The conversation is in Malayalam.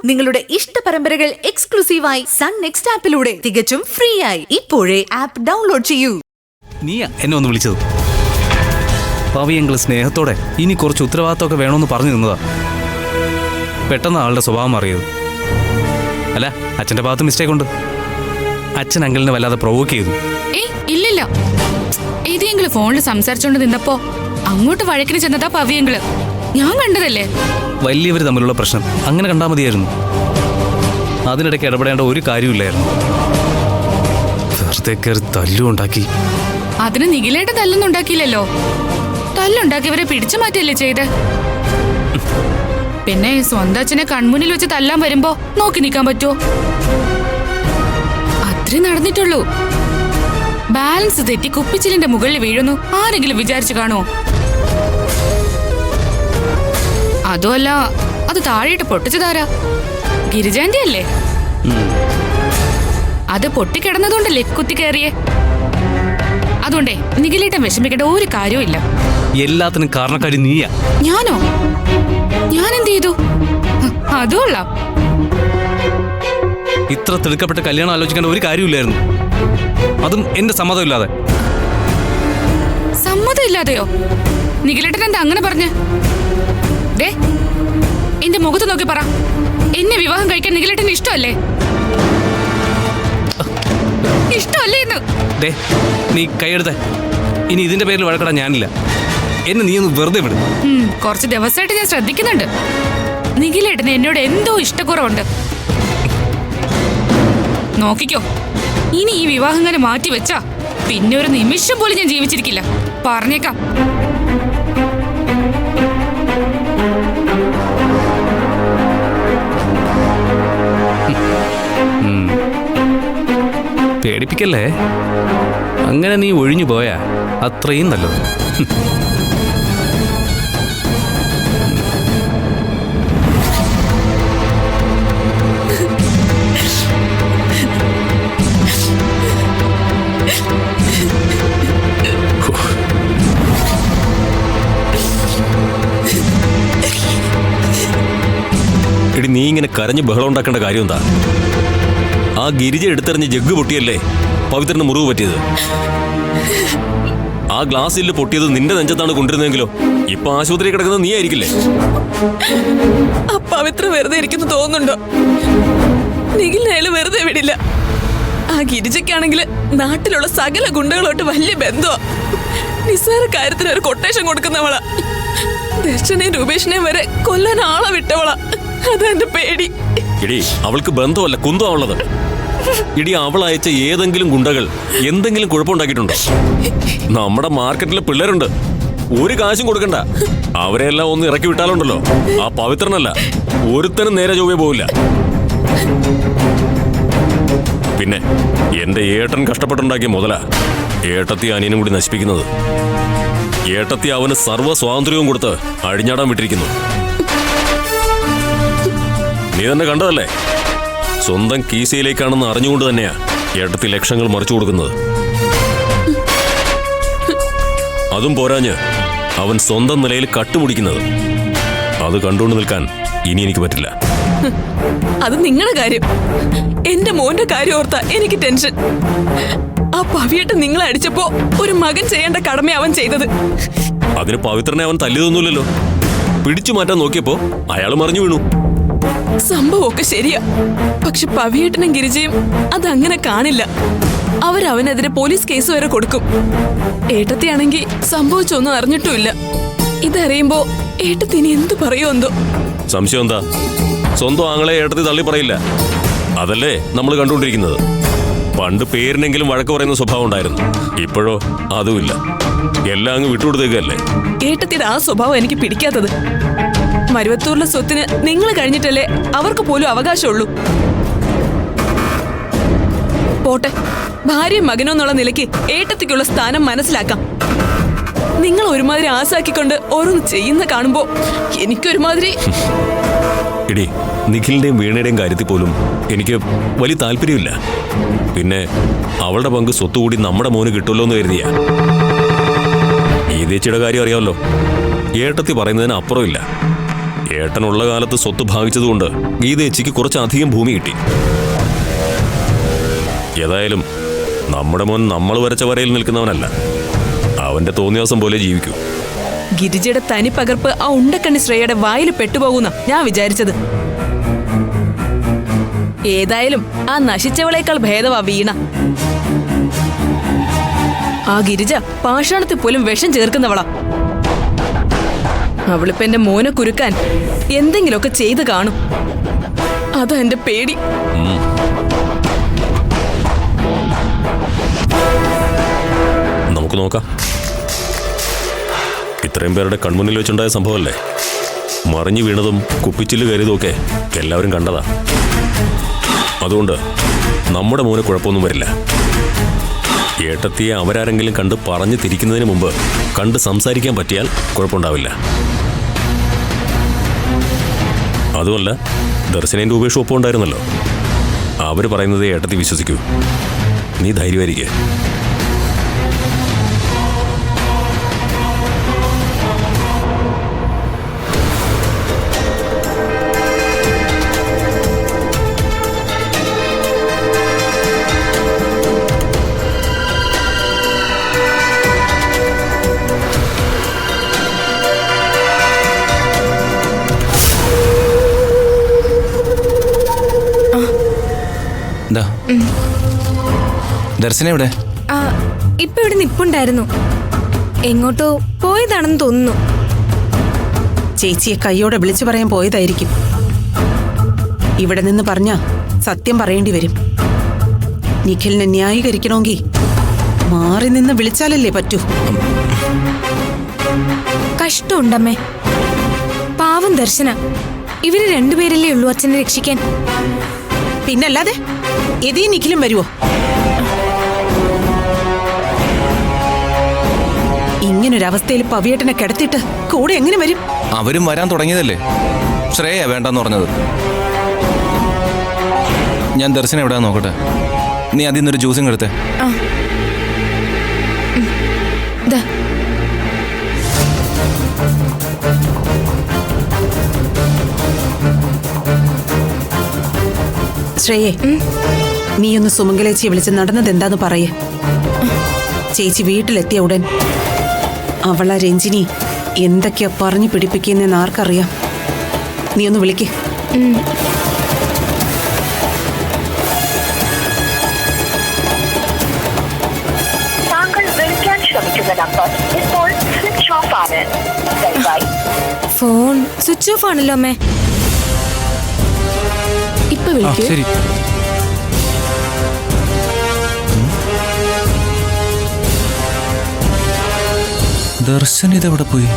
നിങ്ങളുടെ ഇഷ്ട പരമ്പരകൾ എക്സ്ക്ലൂസീവായി സൺ നെക്സ്റ്റ് ആപ്പിലൂടെ തികച്ചും ഫ്രീ ആയി. ഇപ്പോഴേ ആപ്പ് ഡൗൺലോഡ് ചെയ്യൂ. നീയാ എന്നെ ഒന്ന് വിളിച്ചത്? പവിയങ്ങൾ സ്നേഹത്തോടെ ഇനി കുറച്ച് ഉത്തരവാദിത്തമൊക്കെ വേണമെന്ന് പറഞ്ഞു നിന്നതാ. പെട്ടെന്ന് ആളുടെ സ്വഭാവം അറിയത്. അല്ല, അച്ഛൻ്റെ ഭാഗത്ത് മിസ്റ്റേക്ക് ഉണ്ട്. അച്ഛൻ അങ്കിളിനെ വല്ലാതെ പ്രൊവോക്ക് ചെയ്തു. ഇല്ലില്ല, ഏതെങ്കിലും ഫോണിൽ സംസാരിച്ചോണ്ട് നിന്നപ്പോ അങ്ങോട്ട് വഴക്കിന് ചെന്നതാ പവിയങ്ങള്. ഞാൻ കണ്ടതല്ലേ. വലിയവർ തമ്മിലുള്ള പ്രശ്നം അങ്ങനെ കണ്ടാൽ മതിയായിരുന്നു. അതിനിടയ്ക്ക് ഇടപെടേണ്ട ഒരു കാര്യമില്ലായിരുന്നു. വെറുതെ കയറി തല്ലുണ്ടാക്കി. അതിന് നിഖിലേട്ട് തല്ലൊന്നും ഉണ്ടാക്കിയില്ലല്ലോ. തല്ലുണ്ടാക്കിയവരെ പിടിച്ചു മാറ്റല്ലേ ചെയ്ത്. പിന്നെ സ്വന്തം അച്ഛനെ കൺമുന്നിൽ വെച്ച് തല്ലാൻ വരുമ്പോ നോക്കി നിൽക്കാൻ പറ്റുമോ? അത്രേ നടന്നിട്ടുള്ളൂ. ബാലൻസ് തെറ്റി കുപ്പിച്ചിലിന്റെ മുകളിൽ വീഴുന്നു ആരെങ്കിലും വിചാരിച്ചു കാണുമോ? അതുമല്ല, അത് താഴെയിട്ട് പൊട്ടിച്ചതാരാ? ഗിരിജാന്റെ അല്ലേ? അത് പൊട്ടിക്കിടന്നതുകൊണ്ടല്ലേ കുത്തി കയറിയേ. അതുകൊണ്ടേ നിഖിലേട്ടൻ വിഷമിക്കേണ്ട ഒരു കാര്യവും ഇല്ല. എല്ലാത്തിനും കാരണക്കാരി നീയാ. ഞാനോ? ഞാൻ എന്ത് ചെയ്തു? അതുകൊള്ള ഇത്ര തിടുക്കപ്പെട്ട കല്യാണം ആലോചിക്കേണ്ട ഒരു കാര്യമില്ലായിരുന്നു. അതും എന്റെ സമ്മതമില്ലാതെ. സമ്മതം ഇല്ലാതെയോ? നിഖിലേട്ടൻ എന്താ അങ്ങനെ പറഞ്ഞ? എന്റെ മുഖത്ത് നോക്കി പറ, എന്നെ വിവാഹം കഴിക്കാൻ നിഖിലേട്ടന് ഇഷ്ടമല്ലേ? ഇഷ്ടമല്ലേ? നീ കൈയെടുത്ത ഇനി ഇതിന്റെ പേരിൽ വഴക്കടാൻ ഞാനില്ല. എന്നെ നീ ഒന്ന് വെറുതെ വിടും. കുറച്ച് ദിവസമായിട്ട് ഞാൻ ശ്രദ്ധിക്കുന്നുണ്ട്. നിഖിലേട്ടന് എന്നോട് എന്തോ ഇഷ്ടക്കുറവുണ്ട്. നോക്കിക്കോ, ഇനി ഈ വിവാഹം അങ്ങനെ മാറ്റി വെച്ചാ പിന്നെ ഒരു നിമിഷം പോലും ഞാൻ ജീവിച്ചിരിക്കില്ല. പറഞ്ഞേക്കാം. പേടിപ്പിക്കല്ലേ. അങ്ങനെ നീ ഒഴിഞ്ഞു പോയാ അത്രയും നല്ലത്. എടി, നീ ഇങ്ങനെ കരഞ്ഞ് ബഹളം ഉണ്ടാക്കേണ്ട കാര്യം എന്താ? ആ ഗിരിജ എടുത്തെറിഞ്ഞ് ജഗ് പൊട്ടിയല്ലേ പവിത്രന് മുറിവ് പറ്റിയത്. ആ ഗ്ലാസ്സിൽ പൊട്ടിയത് നിന്റെ നെഞ്ചത്താണ് കൊണ്ടിരുന്നെങ്കിലോ ഇപ്പൊ ആശുപത്രി കിടക്കുന്നത് നീ ആയിരിക്കില്ലേ? ആ പവിത്ര വെറുതെ ഇരിക്കുന്നു തോന്നുന്നുണ്ടോ? നിഖിലിനെ വെറുതെ വിടില്ല. ആ ഗിരിജയ്ക്കാണെങ്കിൽ നാട്ടിലുള്ള സകല ഗുണ്ടകളോട്ട് വലിയ ബന്ധമാ. നിസ്സാര കാര്യത്തിന് ഒരു കൊട്ടേഷൻ കൊടുക്കുന്നവളാ. ദർശനെയും രൂപേഷിനെയും വരെ കൊല്ലാൻ ആളെ വിട്ടവളാ. അതെന്റെ പേടി. ഇടി, അവൾക്ക് ബന്ധമല്ല കുന്തമുള്ളത്. ഇടി, അവൾ അയച്ച ഏതെങ്കിലും ഗുണ്ടകൾ എന്തെങ്കിലും കുഴപ്പമുണ്ടാക്കിയിട്ടുണ്ടോ? നമ്മുടെ മാർക്കറ്റിലെ പിള്ളേരുണ്ട്, ഒരു കാശും കൊടുക്കണ്ട. അവരെല്ലാം ഒന്ന് ഇറക്കി വിട്ടാലുണ്ടല്ലോ, ആ പവിത്രനല്ല ഒരുത്തനും നേരെ ചൊവ്വേ പോവില്ല. പിന്നെ എന്റെ ഏട്ടൻ കഷ്ടപ്പെട്ടുണ്ടാക്കിയ മുതലാ ഏട്ടത്തി അനിയനും കൂടി നശിപ്പിക്കുന്നത്. ഏട്ടത്തി അവന് സർവ്വ സ്വാതന്ത്ര്യവും കൊടുത്ത് അഴിഞ്ഞാടാൻ വിട്ടിരിക്കുന്നു. നീ തന്നെ കണ്ടതല്ലേ, സ്വന്തം കീസയിലേക്കാണെന്ന് അറിഞ്ഞുകൊണ്ട് തന്നെയാ ഏട്ടത്തി ലക്ഷങ്ങൾ മറിച്ചു കൊടുക്കുന്നത്. അതും പോരാഞ്ഞ് അവൻ സ്വന്തം നിലയിൽ കട്ടുമുടിക്കുന്നത്. അത് കണ്ടുകൊണ്ട് നിൽക്കാൻ ഇനി എനിക്ക് പറ്റില്ല. അത് നിങ്ങളുടെ കാര്യം. എന്റെ മോന്റെ കാര്യം ഓർത്താ എനിക്ക് ടെൻഷൻ. ആ പവിയേട്ട് നിങ്ങളെ അടിച്ചപ്പോ ഒരു മകൻ ചെയ്യേണ്ട കടമ അവൻ ചെയ്തത്. അതിന് പവിത്രനെ അവൻ തല്ലിയതൊന്നുമില്ലല്ലോ. പിടിച്ചു മാറ്റാൻ നോക്കിയപ്പോ അയാൾ മറിഞ്ഞു വീണു. സംഭവമൊക്കെ ശരിയാ, പക്ഷെ പവിയേട്ടനും ഗിരിജയും അതങ്ങനെ കാണില്ല. അവരവനെതിരെ പോലീസ് കേസ് വരെ കൊടുക്കും. ഏട്ടത്തിയാണെങ്കിൽ സംഭവിച്ചൊന്നും അറിഞ്ഞിട്ടുമില്ല. ഇതറിയുമ്പോ ഏട്ടത്തിന് എന്തു പറയുമോ എന്തോ. സംശയം എന്താ? സ്വന്തം ആങ്ങളെ ഏട്ടത്തി തള്ളി പറയില്ല. അതല്ലേ നമ്മൾ കണ്ടുകൊണ്ടിരിക്കുന്നത്. പണ്ട് പേരിനെങ്കിലും വഴക്ക് പറയുന്ന സ്വഭാവം ഉണ്ടായിരുന്നു, ഇപ്പോഴോ അതുമില്ല. എല്ലാം അങ്ങ് വിട്ടുകൊടുത്തേക്കല്ലേ. ഏട്ടത്തിയുടെ ആ സ്വഭാവം എനിക്ക് പിടിക്കാത്തത്. മരുവത്തൂരിലെ സ്വത്തിന് നിങ്ങൾ കഴിഞ്ഞിട്ടല്ലേ അവർക്ക് പോലും അവകാശമുള്ളൂ. പോട്ടെ, ഭാര്യയും മകനോ എന്നുള്ള നിലയ്ക്ക് ഏട്ടത്തിക്കുള്ള സ്ഥാനം മനസ്സിലാക്കാം. നിങ്ങൾ ഒരുമാതിരി ആസാക്കിക്കൊണ്ട് ഓരോന്ന് ചെയ്യുന്ന കാണുമ്പോ എനിക്കൊരുമാതിരി. ഇടി, നിഖിലിന്റെയും വീണയുടെയും കാര്യത്തിൽ പോലും എനിക്ക് വലിയ താല്പര്യമില്ല. പിന്നെ അവളുടെ പങ്ക് സ്വത്തുകൂടി നമ്മുടെ മോന് കിട്ടുമല്ലോ എന്ന് കരുതിയ. ഈ ദേശിയുടെ കാര്യം അറിയാമല്ലോ, ഏട്ടത്തി പറയുന്നതിന് അപ്പുറമില്ല. ഏട്ടനുള്ള കാലത്ത് സ്വത്ത് ഭാഗിച്ചതുകൊണ്ട് ഗീതേച്ചിക്ക് കുറച്ചധികം ഭൂമി കിട്ടി. ഏതായാലും നമ്മുടെ മോൻ നമ്മൾ വരച്ച വരയിൽ നിൽക്കുന്നവനല്ല. അവന്റെ തോന്നിയാസം പോലെ ജീവിക്കൂ. ഗിരിജയുടെ തനി പകർപ്പ് ആ ഉണ്ടക്കണ്ണി ശ്രേയയുടെ വായിൽ പെട്ടുപോകുന്ന ഞാൻ വിചാരിച്ചത്. ഏതായാലും ആ നശിച്ചവളേക്കാൾ ഭേദമാ വീണ. ആ ഗിരിജ പാഷാണത്തിൽ പോലും വിഷം ചേർക്കുന്നവളാ. അവളിപ്പോ എന്റെ മോനെ കുരുക്കാൻ എന്തെങ്കിലുമൊക്കെ ചെയ്ത് കാണും. അതാ എന്റെ പേടി. നമുക്ക് നോക്കാം. ഇത്രയും പേരുടെ കൺമുന്നിൽ വെച്ചുണ്ടായ സംഭവമല്ലേ. മറിഞ്ഞു വീണതും കുപ്പിച്ചില്ല് കയറിയതും ഒക്കെ എല്ലാവരും കണ്ടതാ. അതുകൊണ്ട് നമ്മുടെ മോന് കുഴപ്പമൊന്നും വരില്ല. ഏട്ടത്തിയെ അവരാരെങ്കിലും കണ്ട് പറഞ്ഞു തിരിക്കുന്നതിന് മുമ്പ് കണ്ട് സംസാരിക്കാൻ പറ്റിയാൽ കുഴപ്പമുണ്ടാവില്ല. അതുമല്ല, ദർശനേൻ്റെ ഉപേക്ഷ ഒപ്പം ഉണ്ടായിരുന്നല്ലോ. അവർ പറയുന്നത് ഏട്ടത്തി വിശ്വസിക്കൂ. നീ ധൈര്യമായിരിക്കേ. ദർശന എവിടെ? ഇപ്പൊ ഇവിടെ നിപ്പുണ്ടായിരുന്നു. എങ്ങോട്ടോ പോയതാണെന്ന് തോന്നുന്നു. ചേച്ചിയെ കൈയോടെ വിളിച്ചു പറയാൻ പോയതായിരിക്കും. ഇവിടെ നിന്ന് പറഞ്ഞാ സത്യം പറയേണ്ടി വരും. നിഖിലിനെ ന്യായീകരിക്കണമെങ്കിൽ മാറി നിന്ന് വിളിച്ചാലല്ലേ പറ്റൂ. കഷ്ടമുണ്ടമ്മേ. പാവം ദർശന. ഇവര് രണ്ടുപേരല്ലേ ഉള്ളൂ അച്ഛനെ രക്ഷിക്കാൻ. പിന്നല്ലാതെ എതീ നിഖിലും വരുവോ? ഇങ്ങനൊരവസ്ഥയിൽ പവിയേട്ടനെ കിടത്തിയിട്ട് കൂടെ എങ്ങനെ വരും? അവരും വരാൻ തുടങ്ങിയതല്ലേ. ശ്രേയ വേണ്ടെന്ന് പറഞ്ഞത്. ഞാൻ ദർശനം എവിടെയാ നോക്കട്ടെ. നീ അതിൽ നിന്നൊരു ജ്യൂസിങ് എടുത്തേ. ശ്രേയേ, നീയൊന്ന് സുമംഗലേച്ചിയെ വിളിച്ച് നടന്നത് എന്താന്ന് പറയേ. ചേച്ചി വീട്ടിലെത്തിയ ഉടൻ അവളെ രഞ്ജിനി എന്തൊക്കെയാ പറഞ്ഞു പിടിപ്പിക്കുന്നെന്ന് ആർക്കറിയാം. നീ ഒന്ന് വിളിക്കേ. താങ്കൾ വിളിക്കാൻ ശ്രമിക്കുന്ന നമ്പർ ഇപ്പോൾ സ്വിച്ച് ഓഫ് ആണ്. ദയവായി ഫോൺ സ്വിച്ച് ഓഫ് ആണല്ലോ അമ്മേ. ഇപ്പൊ വിളിക്കൂ. ശരി. ദർശൻ ഇതെവിടെ പോയി?